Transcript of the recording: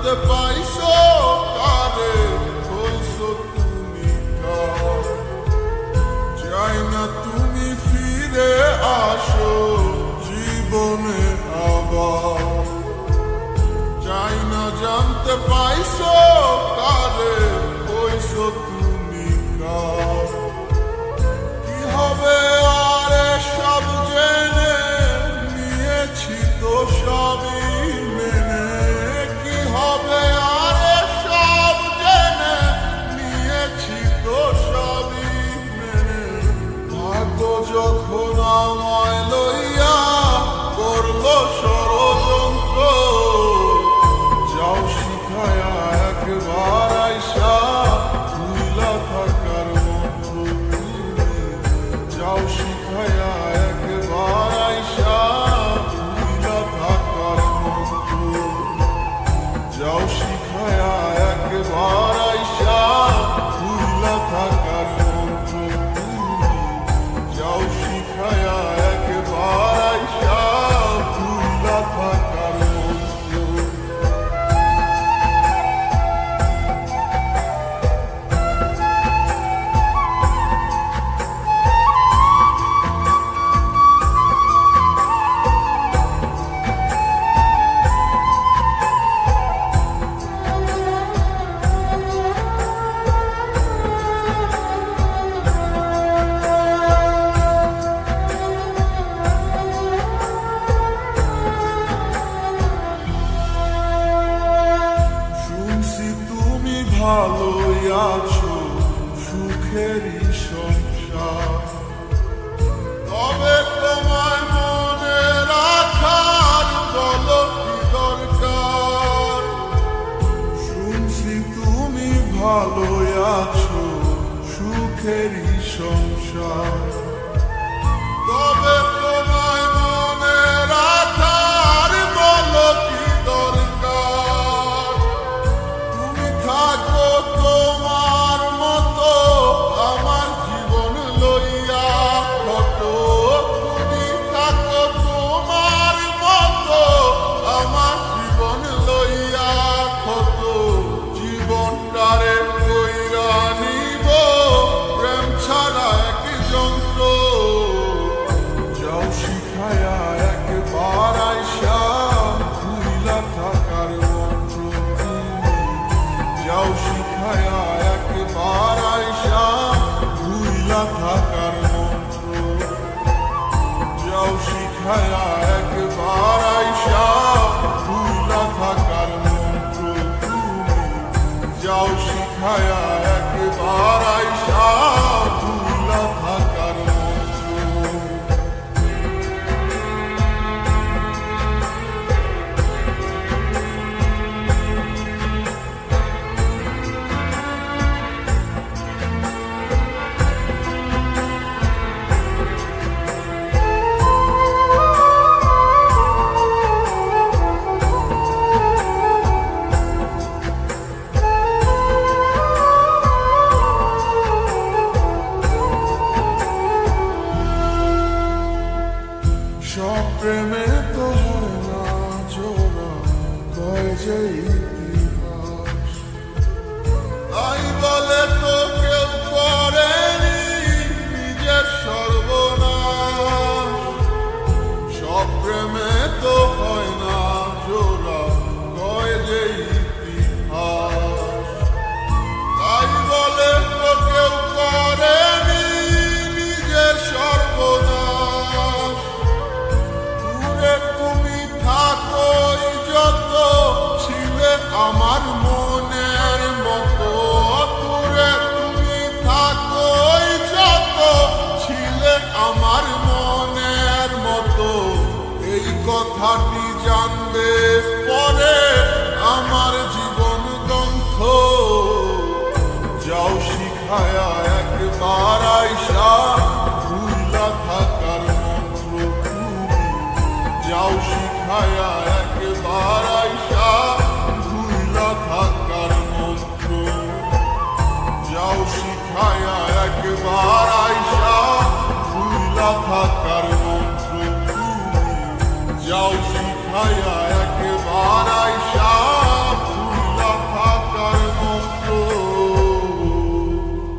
জানতে পাইছো কারে হইছো তুমি কার। চাই না তুমি ফিরে আসো জীবনে আবার। চাই না জানতে পাইছো কারে হইছো তুমি কার। কি হবে আর সব জেনে নিয়েছি তো সবই মেনে। কি হবে আর সব জেনে নিয়েছি তো সবই মেনে। ভাগ্য যখন আমায় লইয়া করলো ষড়যন্ত্র, যাও শিখায়া একবার আইসা ভুইলা থাকার মন্ত্র। যাও শিখায়া একবার আইসা ভুইলা থাকার মন্ত্র। যাও শিখায়া একবার আইসা ভুইলা থাকার মন্ত্র। যাও শিখায়া একবার আইসা ভুইলা থাকার মন্ত্র। ভালোই আছো সুখেরই সংসার, তবে তোমায় মনে রাখার বলো কি দরকার। শুনছি তুমি ভালোই আছো সুখেরই সংসার, তবে তোমায় মনে রাখার বলো কি দরকার। তুমি থাকো তোমার মতো আমার জীবন লইয়া কত। তুমি থাকো তোমার মতো আমার জীবন লইয়া কত। জীবনটারে কইরা নিব প্রেম ছাড়া এক যন্ত্র। যাও শিখায়া একবার আইসা ভুইলা থাকার মন্ত্র। যাও শিখায়া একবার আইসা ভুইলা থাকার মন্ত্র। যাও শিখায়া একবার আইসা ভুইলা থাকার মন্ত্র। যাও শিখায়া একবার আইসা ভুইলা থাকার মন্ত্র। সব প্রেমে তো হয় না জোড়া, কয় যে ইতিহাস। তাই বলে তো কেউ করেনি নিজের সর্বনাশ। সব প্রেমে তো হয় না জোড়া, কয় যে ইতিহাস। তাই বলে তো কেউ করেনি নিজের সর্বনাশ। তুমি থাকোই যত ছিলে আমার মনের মতো। দূরে তুমি থাকোই যত ছিলে আমার মনের মতো। এই কথাটি জানবে পরে আমার জীবন গ্রন্থ। যাও শিখায়া একবার আইসা ভুইলা থাকার মন্ত্র। যাও শিখায়া